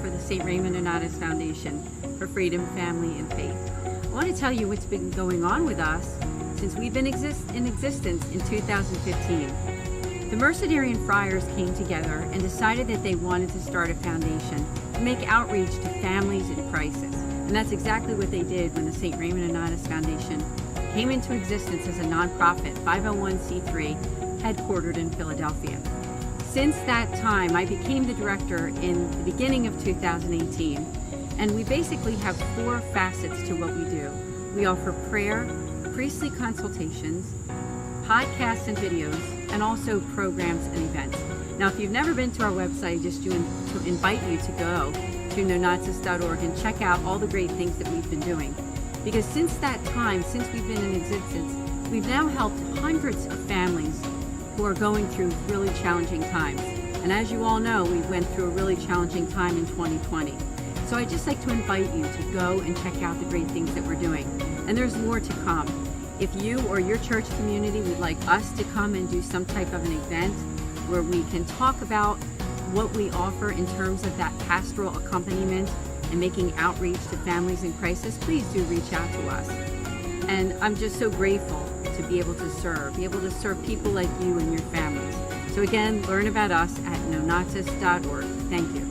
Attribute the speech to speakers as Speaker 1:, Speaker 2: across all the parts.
Speaker 1: for the St. Raymond Nonnatus Foundation for Freedom, Family, and Faith. I want to tell you what's been going on with us since we've been in existence in 2015. The Mercedarian friars came together and decided that they wanted to start a foundation to make outreach to families in crisis. And that's exactly what they did when the St. Raymond Nonnatus Foundation came into existence as a nonprofit 501c3 headquartered in Philadelphia. Since that time, I became the director in the beginning of 2018, and we basically have 4 facets to what we do. We offer prayer, priestly consultations, podcasts and videos, and also programs and events. Now, if you've never been to our website, just to invite you to go to nonnatus.org and check out all the great things that we've been doing. Because since that time, since we've been in existence, we've now helped hundreds of families who are going through really challenging times. And as you all know, we went through a really challenging time in 2020. So I'd just like to invite you to go and check out the great things that we're doing. And there's more to come. If you or your church community would like us to come and do some type of an event where we can talk about what we offer in terms of that pastoral accompaniment and making outreach to families in crisis, please do reach out to us. And I'm just so grateful to be able to serve people like you and your families. So again, learn about us at nonnatus.org. Thank you.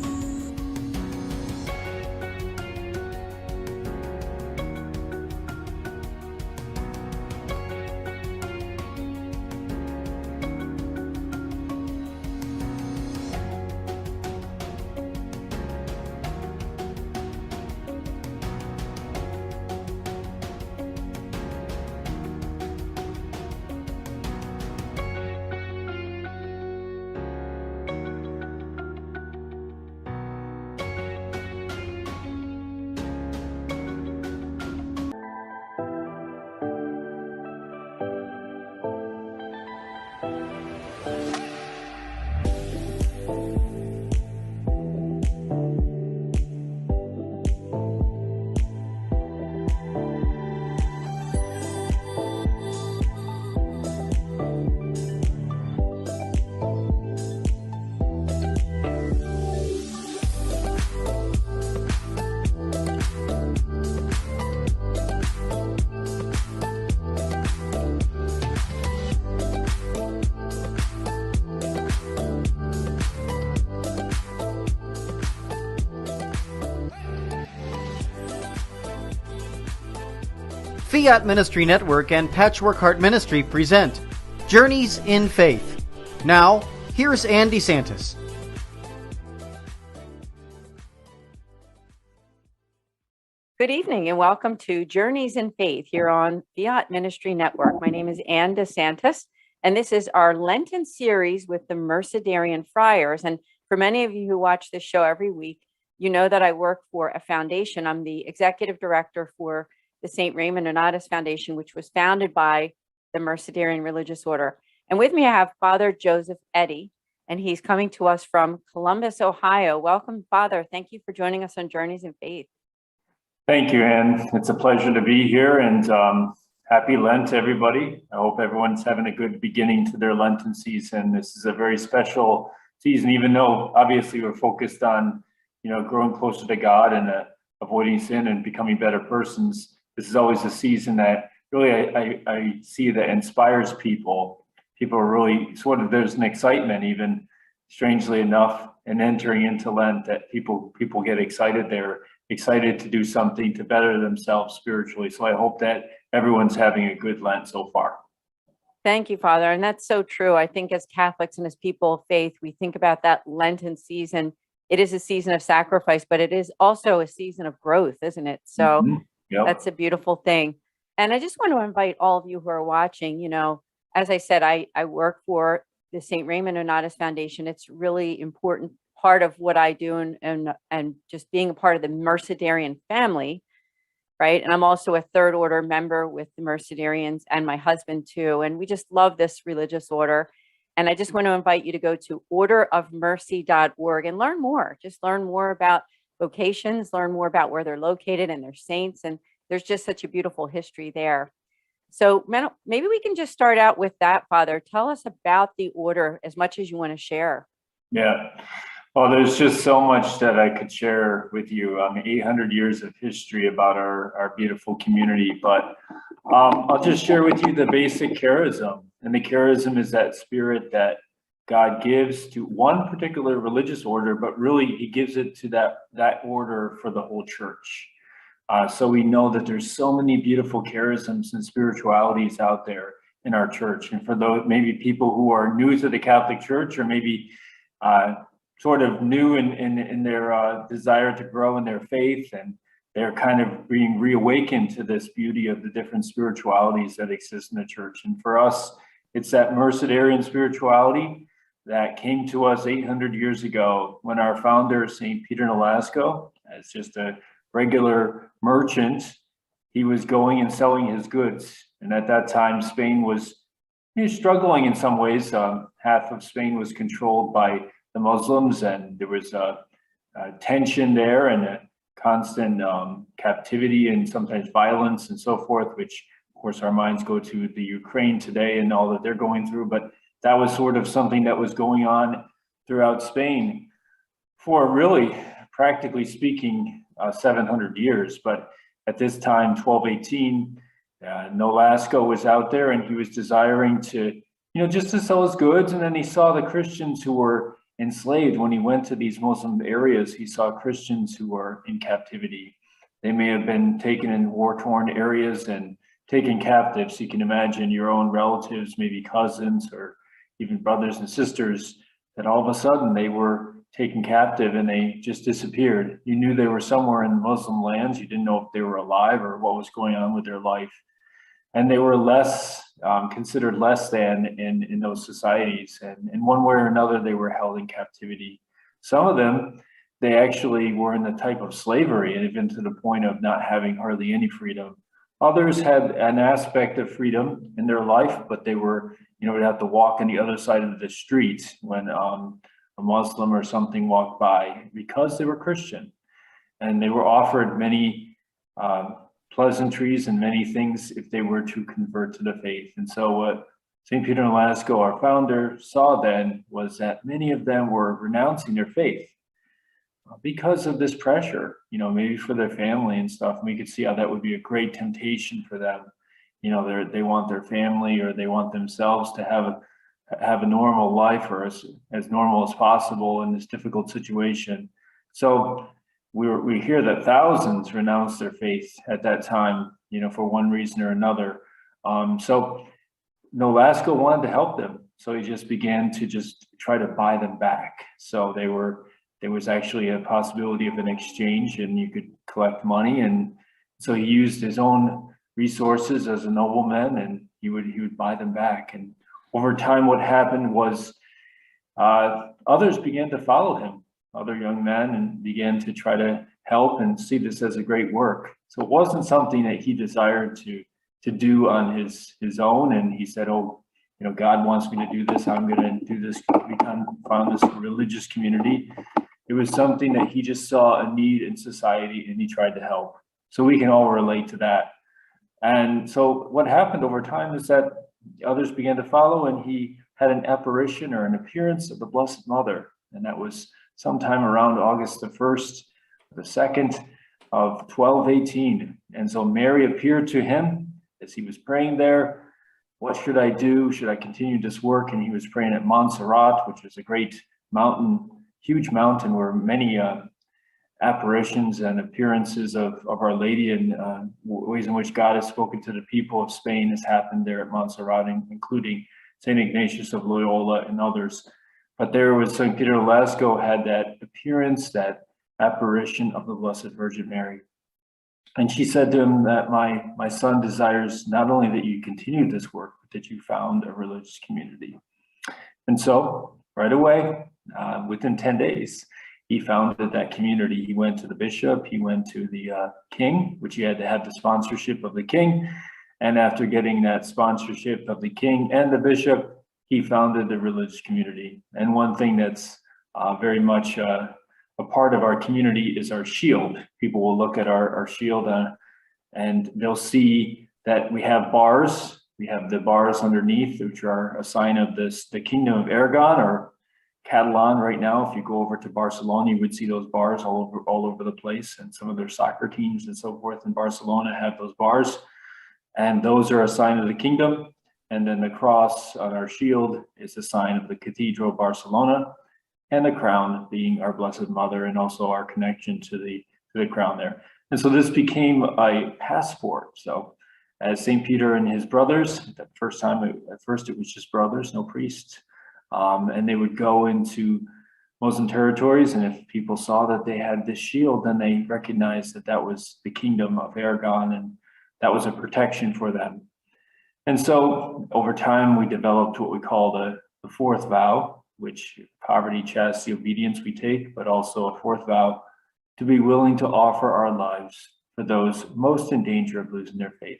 Speaker 2: Fiat Ministry Network and Patchwork Heart Ministry present Journeys in Faith. Now, here's Anne DeSantis.
Speaker 1: Good evening and welcome to Journeys in Faith here on Fiat Ministry Network. My name is Anne DeSantis, and this is our Lenten series with the Mercedarian friars. And for many of you who watch this show every week, you know that I work for a foundation. I'm the executive director for the St. Raymond Nonnatus Foundation, which was founded by the Mercedarian Religious Order. And with me, I have Father Joseph Eddy, and he's coming to us from Columbus, Ohio. Welcome, Father. Thank you for joining us on Journeys in Faith.
Speaker 3: Thank you, Anne. It's a pleasure to be here, and happy Lent to everybody. I hope everyone's having a good beginning to their Lenten season. This is a very special season, even though obviously we're focused on, growing closer to God and avoiding sin and becoming better persons. This is always a season that really I see that inspires people. People are really there's an excitement, even strangely enough, in entering into Lent, that people get excited. They're excited to do something to better themselves spiritually. So I hope that everyone's having a good Lent so far.
Speaker 1: Thank you, Father. And that's so true. I think as Catholics and as people of faith, we think about that Lenten season. It is a season of sacrifice, but it is also a season of growth, isn't it? So
Speaker 3: Yep.
Speaker 1: That's a beautiful thing. And I just want to invite all of you who are watching, as I said, I work for the St. Raymond Nonnatus Foundation. It's really important part of what I do and just being a part of the Mercedarian family, right? And I'm also a third order member with the Mercedarians and my husband too. And we just love this religious order. And I just want to invite you to go to orderofmercy.org and learn more. Just learn more about vocations, learn more about where they're located and their saints. And there's just such a beautiful history there. So maybe we can just start out with that, Father. Tell us about the order as much as you want to share.
Speaker 3: Yeah. Well, there's just so much that I could share with you. 800 years of history about our beautiful community, but I'll just share with you the basic charism. And the charism is that spirit that God gives to one particular religious order, but really he gives it to that order for the whole church. So we know that there's so many beautiful charisms and spiritualities out there in our church. And for those maybe people who are new to the Catholic Church, or maybe sort of new in their desire to grow in their faith, and they're kind of being reawakened to this beauty of the different spiritualities that exist in the church. And for us, it's that Mercedarian spirituality that came to us 800 years ago when our founder, St. Peter Nolasco, as just a regular merchant, he was going and selling his goods. And at that time, Spain was struggling in some ways. Half of Spain was controlled by the Muslims, and there was a tension there and a constant captivity and sometimes violence and so forth, which of course our minds go to the Ukraine today and all that they're going through. But that was sort of something that was going on throughout Spain for really, practically speaking, 700 years. But at this time, 1218, Nolasco was out there and he was desiring to, just to sell his goods. And then he saw the Christians who were enslaved. When he went to these Muslim areas, he saw Christians who were in captivity. They may have been taken in war-torn areas and taken captive. So you can imagine your own relatives, maybe cousins or even brothers and sisters, that all of a sudden they were taken captive and they just disappeared. You knew they were somewhere in Muslim lands. You didn't know if they were alive or what was going on with their life. And they were considered less than in those societies. And in one way or another, they were held in captivity. Some of them, they actually were in the type of slavery, and even to the point of not having hardly any freedom. Others had an aspect of freedom in their life, but they were, would have to walk on the other side of the street when a Muslim or something walked by, because they were Christian. And they were offered many pleasantries and many things if they were to convert to the faith. And so what St. Peter Nolasco, our founder, saw then was that many of them were renouncing their faith because of this pressure, maybe for their family and stuff. And we could see how that would be a great temptation for them. They want their family, or they want themselves to have a normal life, or as normal as possible in this difficult situation. So we hear that thousands renounced their faith at that time, for one reason or another. So Nolasco wanted to help them. So he just began to just try to buy them back. So there was actually a possibility of an exchange, and you could collect money. And so he used his own resources as a nobleman, and he would buy them back. And over time, what happened was others began to follow him, other young men, and began to try to help and see this as a great work. So it wasn't something that he desired to do on his own. And he said, God wants me to do this. I'm going to do this. We found this religious community. It was something that he just saw a need in society, and he tried to help. So we can all relate to that. And so what happened over time is that others began to follow, and he had an apparition or an appearance of the Blessed Mother. And that was sometime around August the 1st, the 2nd of 1218. And so Mary appeared to him as he was praying there. What should I do? Should I continue this work? And he was praying at Montserrat, which is a great mountain, huge mountain, where many apparitions and appearances of Our Lady and ways in which God has spoken to the people of Spain has happened there at Montserrat, including St. Ignatius of Loyola and others. But there was St. Peter Nolasco had that appearance, that apparition of the Blessed Virgin Mary. And she said to him that my son desires not only that you continue this work, but that you found a religious community. And so right away, within 10 days, he founded that community. He went to the bishop, he went to the king, which he had to have the sponsorship of the king. And after getting that sponsorship of the king and the bishop, he founded the religious community. And one thing that's very much a part of our community is our shield. People will look at our shield and they'll see that we have bars. We have the bars underneath, which are a sign of the Kingdom of Aragon, or Catalan right now. If you go over to Barcelona, you would see those bars all over the place, and some of their soccer teams and so forth in Barcelona have those bars, and those are a sign of the kingdom. And then the cross on our shield is a sign of the Cathedral of Barcelona, and the crown being our Blessed Mother, and also our connection to the crown there. And so this became a passport. So as St. Peter and his brothers, at first it was just brothers, no priests, and they would go into Muslim territories, and if people saw that they had this shield, then they recognized that that was the kingdom of Aragon, and that was a protection for them. And so over time, we developed what we call the fourth vow, which poverty, chastity, obedience we take, but also a fourth vow to be willing to offer our lives for those most in danger of losing their faith.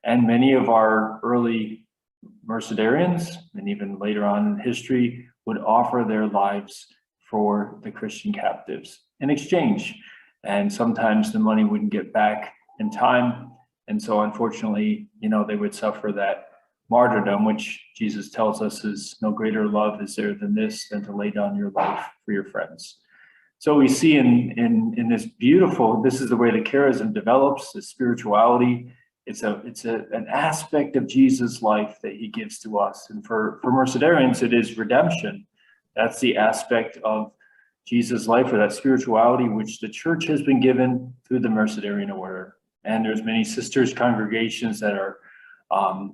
Speaker 3: And many of our early Mercedarians, and even later on in history, would offer their lives for the Christian captives in exchange. And sometimes the money wouldn't get back in time. And so unfortunately, they would suffer that martyrdom, which Jesus tells us is no greater love is there than this, than to lay down your life for your friends. So we see in this beautiful, this is the way the charism develops, the spirituality. It's an aspect of Jesus' life that he gives to us. And for Mercedarians, it is redemption. That's the aspect of Jesus' life, or that spirituality, which the church has been given through the Mercedarian order. And there's many sisters congregations that are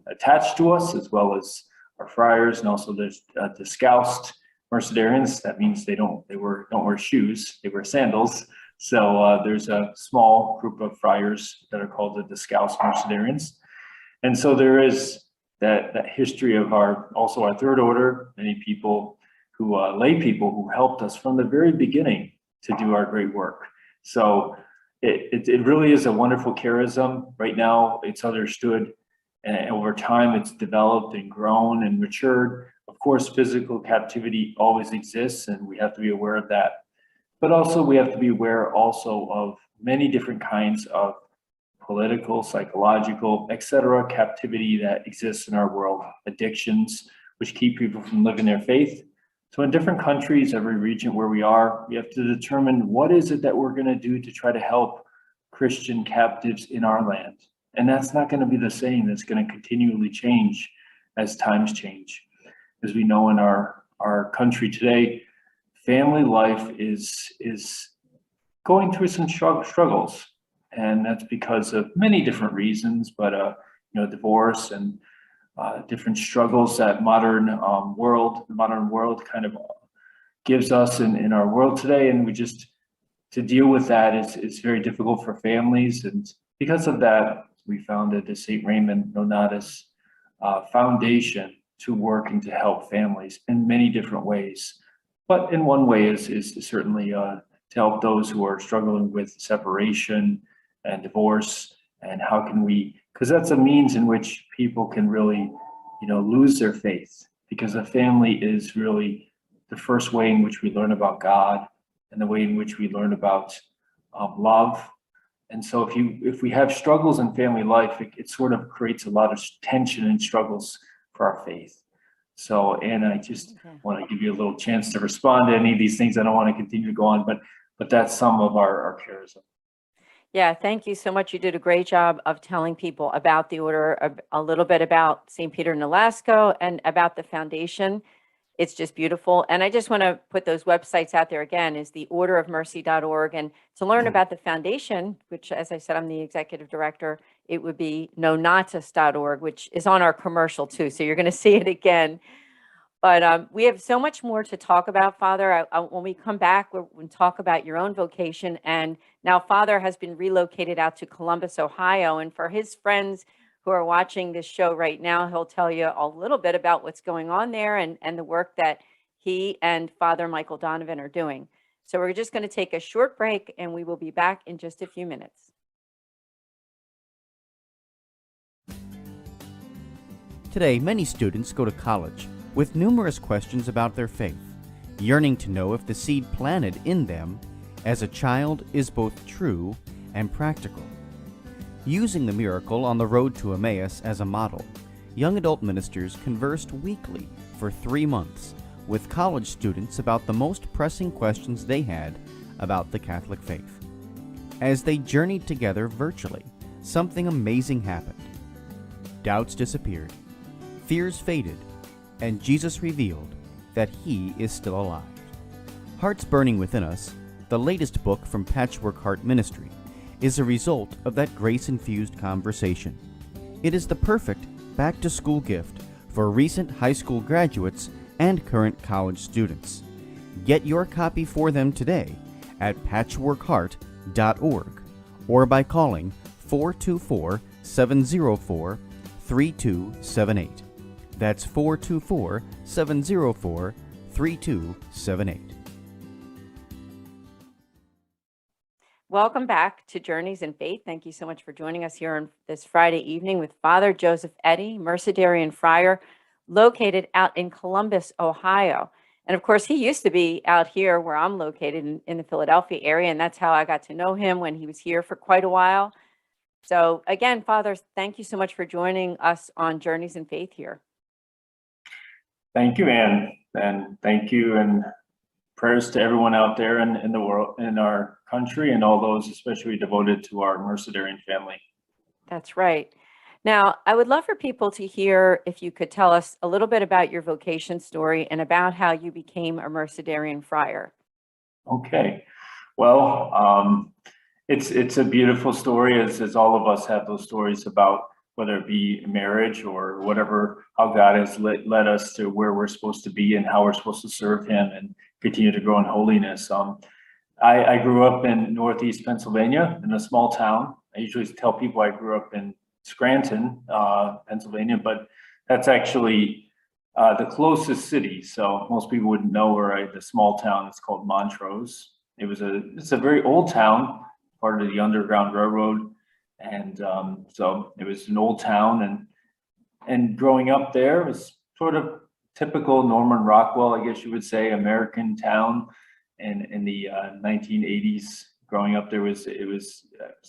Speaker 3: attached to us, as well as our friars, and also there's Descalced Mercedarians. That means they don't wear shoes, they wear sandals. So there's a small group of friars that are called the Descalced Mercedarians. And so there is that history of our third order, many people who lay people who helped us from the very beginning to do our great work. So it really is a wonderful charism. Right now, it's understood, and over time, it's developed and grown and matured. Of course, physical captivity always exists, and we have to be aware of that. But also, we have to be aware also of many different kinds of political, psychological, etc. captivity that exists in our world. Addictions, which keep people from living their faith. So in different countries, every region where we are, we have to determine what is it that we're going to do to try to help Christian captives in our land. And that's not going to be the same. It's going to continually change as times change. As we know in our country today, family life is going through some struggles. And that's because of many different reasons, but divorce and different struggles that modern world kind of gives us in our world today. And to deal with that is very difficult for families. And because of that, we founded the St. Raymond Nonnatus Foundation to work and to help families in many different ways. But in one way is certainly to help those who are struggling with separation and divorce, and how can we, because that's a means in which people can really, lose their faith, because a family is really the first way in which we learn about God and the way in which we learn about love. And so if we have struggles in family life, it sort of creates a lot of tension and struggles for our faith. So, Anne, I just want to give you a little chance to respond to any of these things. I don't want to continue to go on, but that's some of our charism.
Speaker 4: Yeah, thank you so much. You did a great job of telling people about the order, a little bit about St. Peter Nolasco and about the foundation. It's just beautiful. And I just want to put those websites out there again, is the orderofmercy.org. And to learn about the foundation, which, as I said, I'm the executive director, it would be nonnatus.org, which is on our commercial too. So you're going to see it again. But we have so much more to talk about, Father. When we come back, we'll talk about your own vocation. And now Father has been relocated out to Columbus, Ohio. And for his friends who are watching this show right now, he'll tell you a little bit about what's going on there and the work that he and Father Michael Donovan are doing. So we're just going to take a short break, and we will be back in just a few minutes.
Speaker 2: Today, many students go to college with numerous questions about their faith, yearning to know if the seed planted in them as a child is both true and practical. Using the miracle on the road to Emmaus as a model, young adult ministers conversed weekly for 3 months with college students about the most pressing questions they had about the Catholic faith. As they journeyed together virtually, something amazing happened. Doubts disappeared, fears faded, and Jesus revealed that He is still alive. Hearts Burning Within Us, the latest book from Patchwork Heart Ministry, is a result of that grace-infused conversation. It is the perfect back-to-school gift for recent high school graduates and current college students. Get your copy for them today at patchworkheart.org or by calling 424-704-3278. That's 424-704-3278.
Speaker 4: Welcome back to Journeys in Faith. Thank you so much for joining us here on this Friday evening with Father Joseph Eddy, Mercedarian friar, located out in Columbus, Ohio. And of course, he used to be out here where I'm located in the Philadelphia area, and that's how I got to know him when he was here for quite a while. So again, Father, thank you so much for joining us on Journeys in Faith here.
Speaker 3: Thank you, Anne, and thank you, and prayers to everyone out there in the world, in our country, and all those especially devoted to our Mercedarian family.
Speaker 4: That's right. Now, I would love for people to hear if you could tell us a little bit about your vocation story and about how you became a Mercedarian friar.
Speaker 3: Okay, well, it's a beautiful story, as all of us have those stories about, whether it be marriage or whatever, how God has led us to where we're supposed to be and how we're supposed to serve Him and continue to grow in holiness. I grew up in Northeast Pennsylvania in a small town. I usually tell people I grew up in Scranton, Pennsylvania, but that's actually the closest city. So most people wouldn't know where the small town is called Montrose. It's a very old town, part of the Underground Railroad. And so it was an old town, and growing up there was sort of typical Norman Rockwell, I guess you would say, American town. And in the 1980s, growing up there it was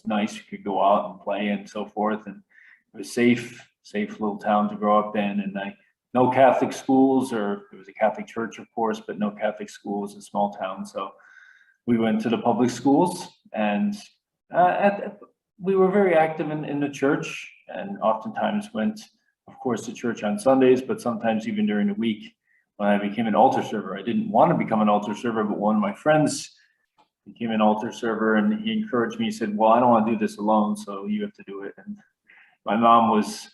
Speaker 3: nice. You could go out and play and so forth, and it was safe little town to grow up in. And no Catholic schools, or there was a Catholic church, of course, but no Catholic schools, a small town. So we went to the public schools, and we were very active in the church, and oftentimes went, of course, to church on Sundays, but sometimes even during the week. When I became an altar server, I didn't want to become an altar server, but one of my friends became an altar server, and he encouraged me. He said, well, I don't want to do this alone, so you have to do it. And my mom was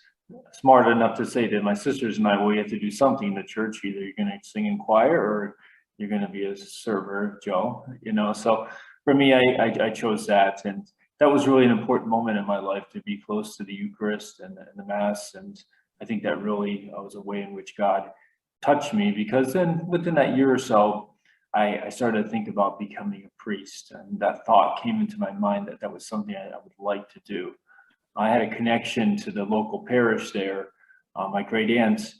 Speaker 3: smart enough to say to my sisters and I, well, you have to do something in the church. Either you're going to sing in choir or you're going to be a server, Joe, So for me, I chose that. And that was really an important moment in my life, to be close to the Eucharist and the Mass. And I think that really was a way in which God touched me, because then within that year or so, I started to think about becoming a priest. And that thought came into my mind that was something I would like to do. I had a connection to the local parish there. My great aunt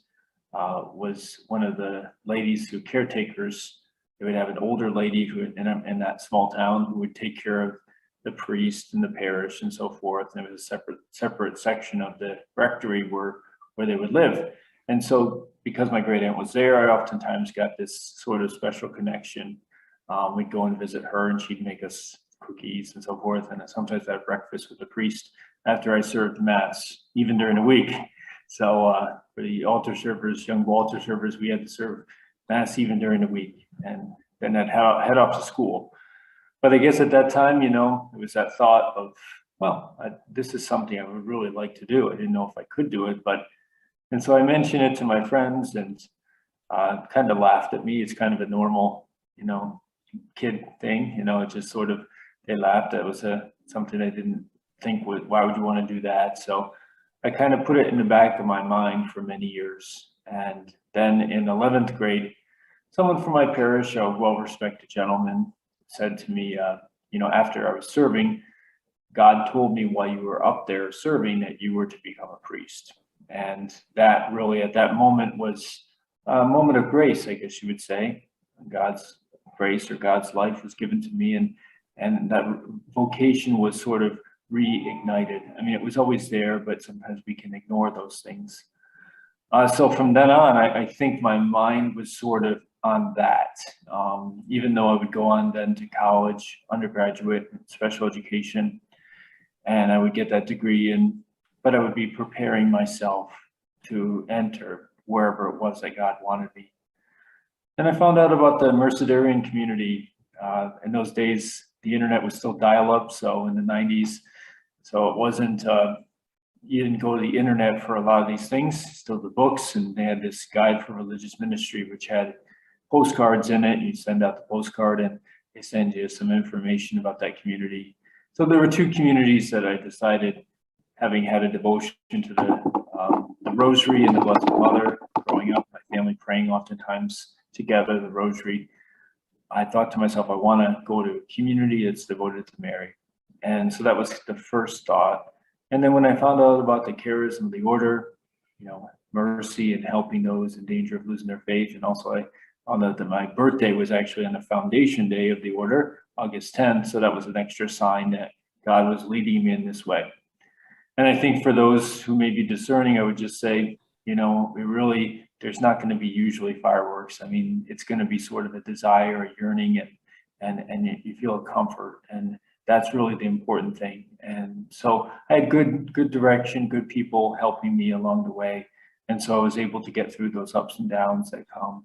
Speaker 3: was one of the ladies who caretakers. They would have an older lady who in that small town who would take care of the priest and the parish and so forth. And it was a separate section of the rectory where they would live. And so because my great aunt was there, I oftentimes got this sort of special connection. We'd go and visit her, and she'd make us cookies and so forth. And sometimes I'd have breakfast with the priest after I served Mass, even during the week. So for the altar servers, young altar servers, we had to serve Mass even during the week, and then I'd head off to school. But I guess at that time, it was that thought of, well, this is something I would really like to do. I didn't know if I could do it, and so I mentioned it to my friends, and kind of laughed at me. It's kind of a normal, kid thing, it just sort of, they laughed. That was something I didn't think why would you want to do that? So I kind of put it in the back of my mind for many years. And then in 11th grade, someone from my parish, a well-respected gentleman, said to me, after I was serving, God told me while you were up there serving that you were to become a priest. And that really, at that moment, was a moment of grace, I guess you would say. God's grace or God's life was given to me, and that vocation was sort of reignited. I mean, it was always there, but sometimes we can ignore those things. So from then on, I think my mind was sort of on that, even though I would go on then to college, undergraduate, special education, and I would get that degree, but I would be preparing myself to enter wherever it was that God wanted me. And I found out about the Mercedarian community. In those days, the internet was still dial-up, so in the 90s, so it wasn't, you didn't go to the internet for a lot of these things, still the books, and they had this guide for religious ministry, which had postcards in it. You send out the postcard and they send you some information about that community. So there were two communities that I decided, having had a devotion to the Rosary and the Blessed Mother, growing up, my family praying oftentimes together, the Rosary. I thought to myself, I want to go to a community that's devoted to Mary. And so that was the first thought. And then when I found out about the charism of the order, mercy and helping those in danger of losing their faith, and also I found out that my birthday was actually on the foundation day of the order, August 10th. So that was an extra sign that God was leading me in this way. And I think for those who may be discerning, I would just say, there's not going to be usually fireworks. I mean, it's going to be sort of a desire, a yearning, and you feel a comfort, and that's really the important thing. And so I had good direction, good people helping me along the way, and so I was able to get through those ups and downs that come.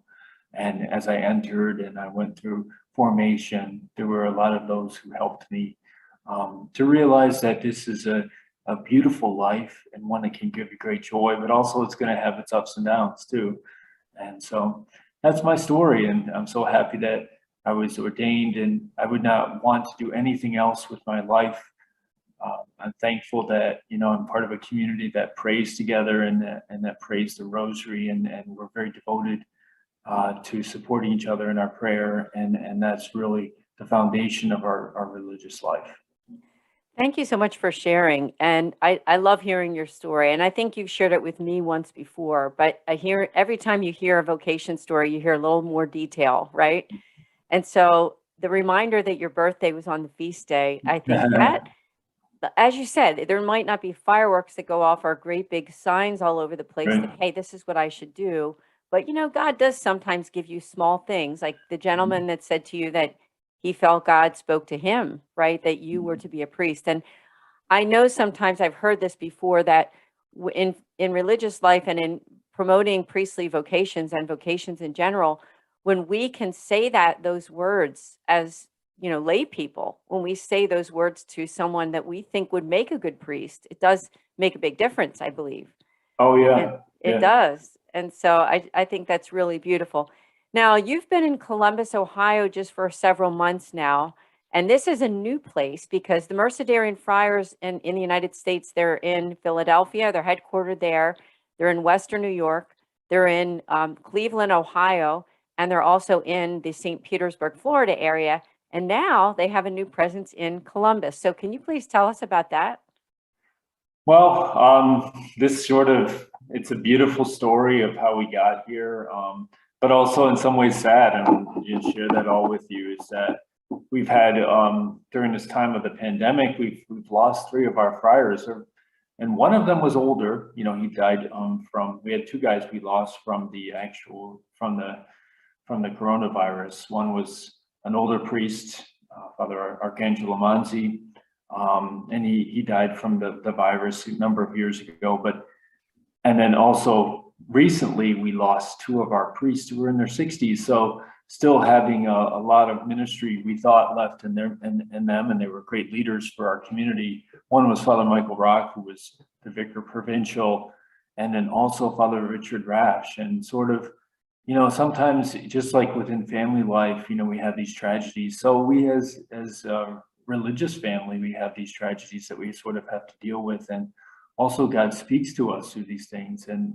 Speaker 3: And as I entered and I went through formation, there were a lot of those who helped me to realize that this is a beautiful life and one that can give you great joy, but also it's going to have its ups and downs too. And so that's my story. And I'm so happy that I was ordained, and I would not want to do anything else with my life. I'm thankful that, I'm part of a community that prays together and that prays the Rosary, and we're very devoted to supporting each other in our prayer. And that's really the foundation of our religious life.
Speaker 4: Thank you so much for sharing. And I love hearing your story. And I think you've shared it with me once before, but every time you hear a vocation story, you hear a little more detail, right? And so the reminder that your birthday was on the feast day, I think that, as you said, there might not be fireworks that go off or great big signs all over the place
Speaker 3: Right.
Speaker 4: that, hey, this is what I should do. But, God does sometimes give you small things, like the gentleman that said to you that he felt God spoke to him, right? That you were to be a priest. And I know sometimes I've heard this before, that in religious life and in promoting priestly vocations and vocations in general, when we can say those words as, lay people, when we say those words to someone that we think would make a good priest, it does make a big difference, I believe.
Speaker 3: Oh yeah.
Speaker 4: It does. And so I think that's really beautiful. Now, you've been in Columbus, Ohio just for several months now, and this is a new place because the Mercedarian Friars in the United States, they're in Philadelphia, they're headquartered there, they're in Western New York, they're in Cleveland, Ohio, and they're also in the St. Petersburg, Florida area, and now they have a new presence in Columbus. So can you please tell us about that?
Speaker 3: Well, it's a beautiful story of how we got here, but also in some ways sad, and I'll share that all with you, is that we've had, during this time of the pandemic, we've lost 3 of our friars, and one of them was older. He died we had 2 guys we lost from the coronavirus. One was an older priest, Father Archangelo Manzi, and he died from the virus a number of years ago. And then also recently we lost 2 of our priests who were in their 60s. So still having a lot of ministry, we thought, left in them, and they were great leaders for our community. One was Father Michael Rock, who was the vicar provincial, and then also Father Richard Rash. And sort of, sometimes just like within family life, we have these tragedies. So we as religious family, we have these tragedies that we sort of have to deal with. And also God speaks to us through these things. And,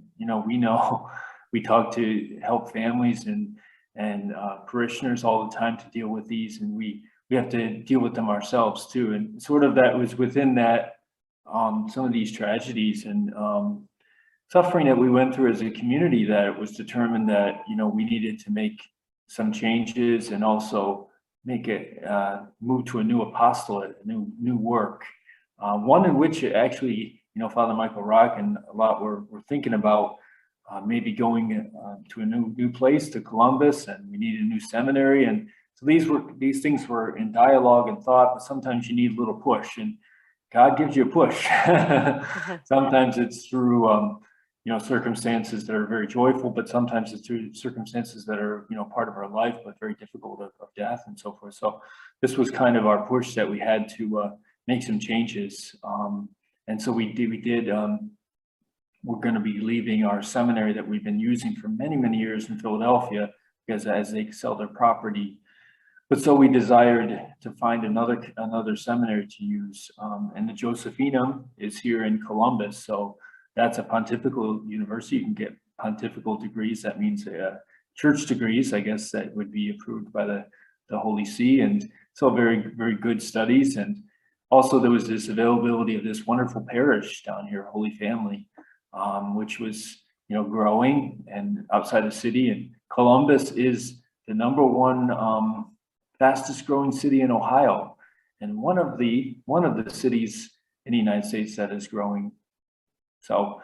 Speaker 3: we talk to help families and parishioners all the time to deal with these. And we have to deal with them ourselves too. And sort of that was within that, some of these tragedies and suffering that we went through as a community, that it was determined that, we needed to make some changes and also make it move to a new apostolate, a new work. One in which actually, Father Michael Rock and a lot we're thinking about maybe going to a new place, to Columbus, and we need a new seminary. And so these things were in dialogue and thought, but sometimes you need a little push, and God gives you a push. Sometimes it's through circumstances that are very joyful, but sometimes it's through circumstances that are part of our life, but very difficult, of death and so forth. So this was kind of our push that we had to make some changes, and so we did. We're going to be leaving our seminary that we've been using for many years in Philadelphia, because as they sell their property. But so we desired to find another seminary to use, and the Josephinum is here in Columbus. So that's a pontifical university. You can get pontifical degrees. That means church degrees, I guess, that would be approved by the Holy See. And so very good studies. And also there was this availability of this wonderful parish down here, Holy Family, which was growing and outside the city. And Columbus is the #1 fastest growing city in Ohio, and one of the cities in the United States that is growing. So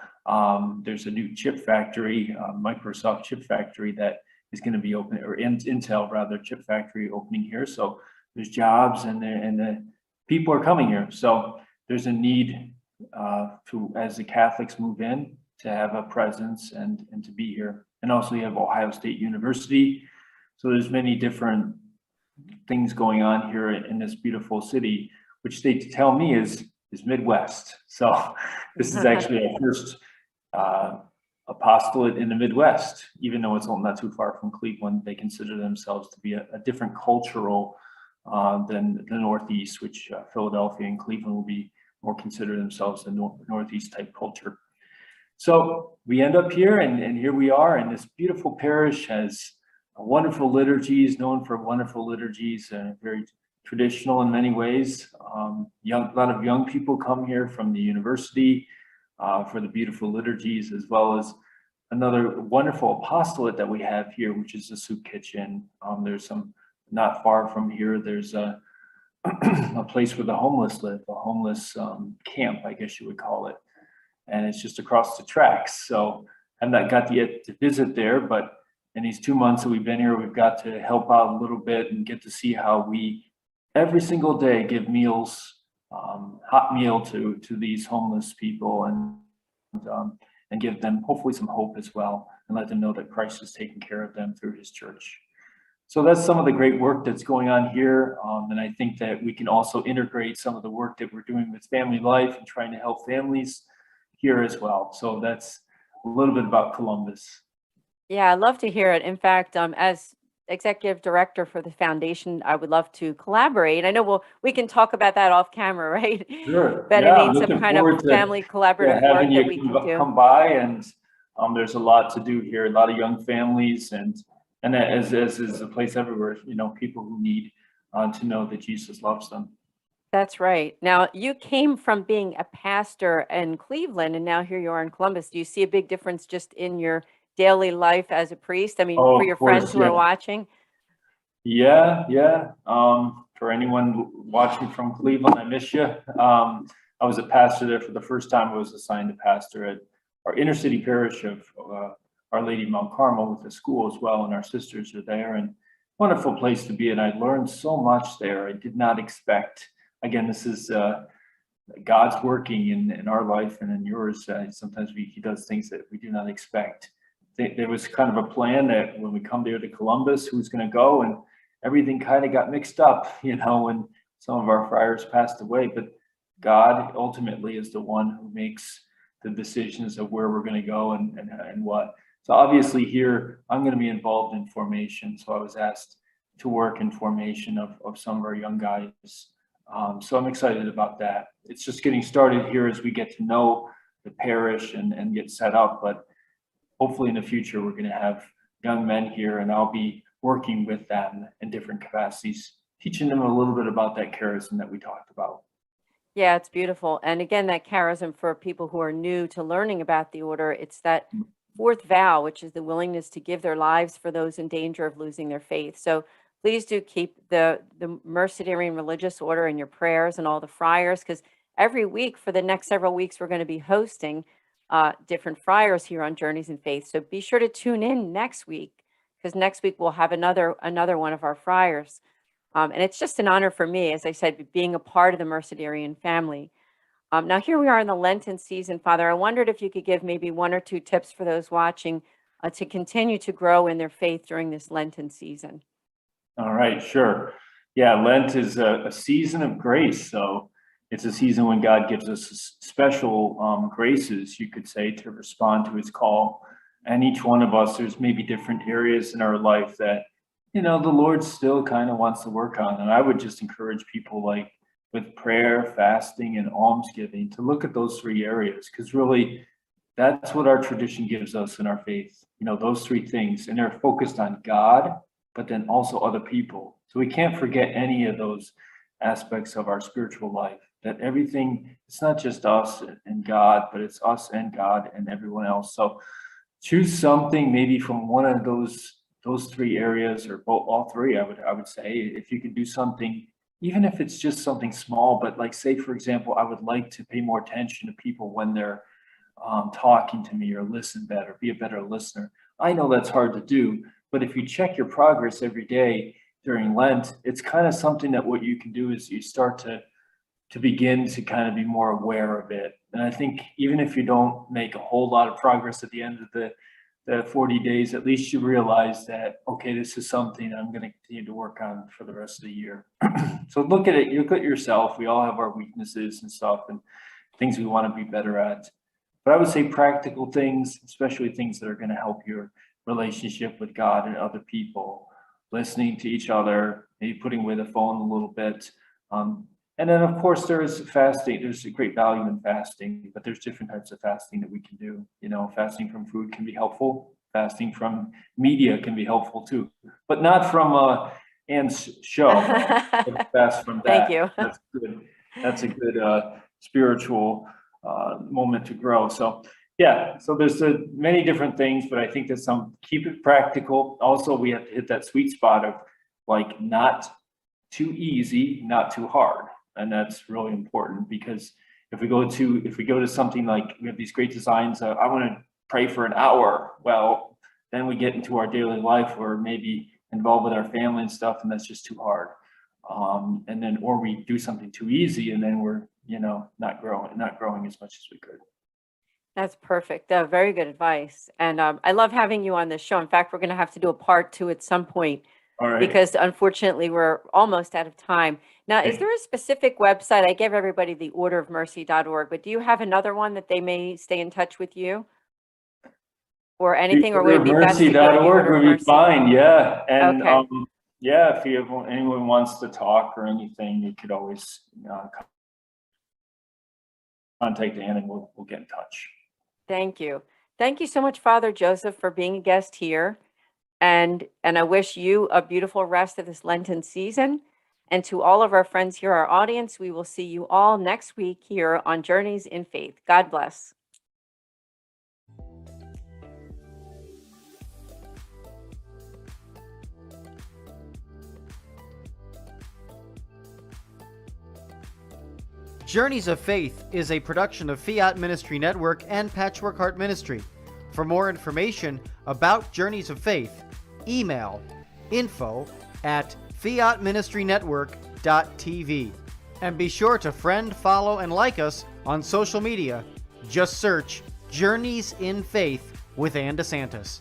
Speaker 3: there's a new chip factory, Microsoft chip factory, that is going to be open, or Intel rather, chip factory opening here. So there's jobs, and the people are coming here. So there's a need to, as the Catholics move in, to have a presence and to be here. And also you have Ohio State University. So there's many different things going on here in this beautiful city, which they tell me is Midwest. So this is actually our first apostolate in the Midwest, even though it's not too far from Cleveland. They consider themselves to be a different cultural than the Northeast, which Philadelphia and Cleveland will be more consider themselves the Northeast type culture. So we end up here, and here we are, and this beautiful parish has wonderful liturgies, known for wonderful liturgies, very traditional in many ways. A lot of young people come here from the university for the beautiful liturgies, as well as another wonderful apostolate that we have here, which is the soup kitchen. There's some, not far from here, there's a place where the homeless live, a homeless camp, I guess you would call it. And it's just across the tracks. So I've not got yet to visit there, but in these 2 months that we've been here, we've got to help out a little bit and get to see how we every single day give meals, hot meal to these homeless people, and give them hopefully some hope as well, and let them know that Christ is taking care of them through his church. So that's some of the great work that's going on here. And I think that we can also integrate some of the work that we're doing with family life and trying to help families here as well. So that's a little bit about Columbus.
Speaker 4: Yeah, I love to hear it. In fact, as executive director for the foundation, I would love to collaborate. I know we can talk about that off camera, right?
Speaker 3: Sure.
Speaker 4: But
Speaker 3: Yeah,
Speaker 4: I mean,
Speaker 3: I'm
Speaker 4: some
Speaker 3: looking
Speaker 4: kind
Speaker 3: forward
Speaker 4: of
Speaker 3: to
Speaker 4: family collaborative work
Speaker 3: having
Speaker 4: that we
Speaker 3: you
Speaker 4: can do.
Speaker 3: come by, and there's a lot to do here. A lot of young families, and as is a place everywhere. People who need to know that Jesus loves them.
Speaker 4: That's right. Now, you came from being a pastor in Cleveland, and now here you are in Columbus. Do you see a big difference just in your daily life as a priest? I mean,
Speaker 3: Oh,
Speaker 4: for
Speaker 3: of
Speaker 4: your friends
Speaker 3: course,
Speaker 4: who are
Speaker 3: yeah.
Speaker 4: watching?
Speaker 3: Yeah. For anyone watching from Cleveland, I miss you. I was a pastor there for the first time. I was assigned to pastor at our inner city parish of Our Lady Mount Carmel with the school as well, and our sisters are there, and wonderful place to be. And I learned so much there. I did not expect. Again, this is God's working in our life and in yours. Sometimes he does things that we do not expect. There was kind of a plan that when we come there to Columbus, who's going to go, and everything kind of got mixed up, when some of our friars passed away. But God ultimately is the one who makes the decisions of where we're going to go and what. So obviously here, I'm going to be involved in formation. So I was asked to work in formation of some of our young guys. So I'm excited about that. It's just getting started here as we get to know the parish and get set up. But hopefully in the future, we're going to have young men here, and I'll be working with them in different capacities, teaching them a little bit about that charism that we talked about.
Speaker 4: Yeah, it's beautiful. And again, that charism for people who are new to learning about the order, it's that fourth vow, which is the willingness to give their lives for those in danger of losing their faith. So please do keep the Mercedarian Religious Order in your prayers, and all the friars, because every week for the next several weeks, we're going to be hosting different friars here on Journeys in Faith. So be sure to tune in next week, because next week we'll have another one of our friars. And it's just an honor for me, as I said, being a part of the Mercedarian family. Now here we are in the Lenten season, Father. I wondered if you could give maybe 1 or 2 tips for those watching to continue to grow in their faith during this Lenten season.
Speaker 3: All right, sure. Yeah, Lent is a season of grace. So it's a season when God gives us special graces, you could say, to respond to his call. And each one of us, there's maybe different areas in our life that, the Lord still kind of wants to work on. And I would just encourage people, like with prayer, fasting, and almsgiving, to look at those 3 areas, because really that's what our tradition gives us in our faith. Those 3 things, and they're focused on God, but then also other people. So we can't forget any of those aspects of our spiritual life, that everything, it's not just us and God, but it's us and God and everyone else. So choose something maybe from one of those 3 areas, or both, all 3, I would say. If you could do something, even if it's just something small, but like, say, for example, I would like to pay more attention to people when they're talking to me, or listen better, be a better listener. I know that's hard to do, but if you check your progress every day during Lent, it's kind of something that what you can do is you start to begin to kind of be more aware of it. And I think even if you don't make a whole lot of progress at the end of the 40 days, at least you realize that, okay, this is something I'm going to continue to work on for the rest of the year. So look at it, look at yourself. We all have our weaknesses and stuff and things we want to be better at. But I would say practical things, especially things that are going to help your relationship with God and other people, listening to each other, maybe putting away the phone a little bit. And then, of course, there is fasting. There's a great value in fasting, but there's different types of fasting that we can do. Fasting from food can be helpful. Fasting from media can be helpful too, but not from Anne's show. Fast from that.
Speaker 4: Thank you.
Speaker 3: That's good. That's a good spiritual moment to grow. So yeah, so there's many different things, but I think there's keep it practical. Also, we have to hit that sweet spot of like not too easy, not too hard. And that's really important, because if we go to something like, we have these great designs, I want to pray for an hour. Well, then we get into our daily life, or maybe involved with our family and stuff, and that's just too hard. And then, or we do something too easy, and then we're, not growing as much as we could.
Speaker 4: That's perfect. Very good advice. And I love having you on this show. In fact, we're going to have to do a part 2 at some point.
Speaker 3: All right.
Speaker 4: Because unfortunately we're almost out of time. Now, is there a specific website? I gave everybody the orderofmercy.org, but do you have another one that they may stay in touch with you or anything, or would it be best to go to the
Speaker 3: Mercy.org would be
Speaker 4: Mercy?
Speaker 3: fine. Yeah. And
Speaker 4: Okay.
Speaker 3: yeah, if anyone wants to talk or anything, you could always contact Anne and we'll get in touch.
Speaker 4: Thank you. Thank you so much, Father Joseph, for being a guest here. And I wish you a beautiful rest of this Lenten season. And to all of our friends here, our audience, we will see you all next week here on Journeys in Faith. God bless.
Speaker 2: Journeys of Faith is a production of Fiat Ministry Network and Patchwork Heart Ministry. For more information about Journeys of Faith, email info@fiatministrynetwork.tv. And be sure to friend, follow, and like us on social media. Just search Journeys in Faith with Anne DeSantis.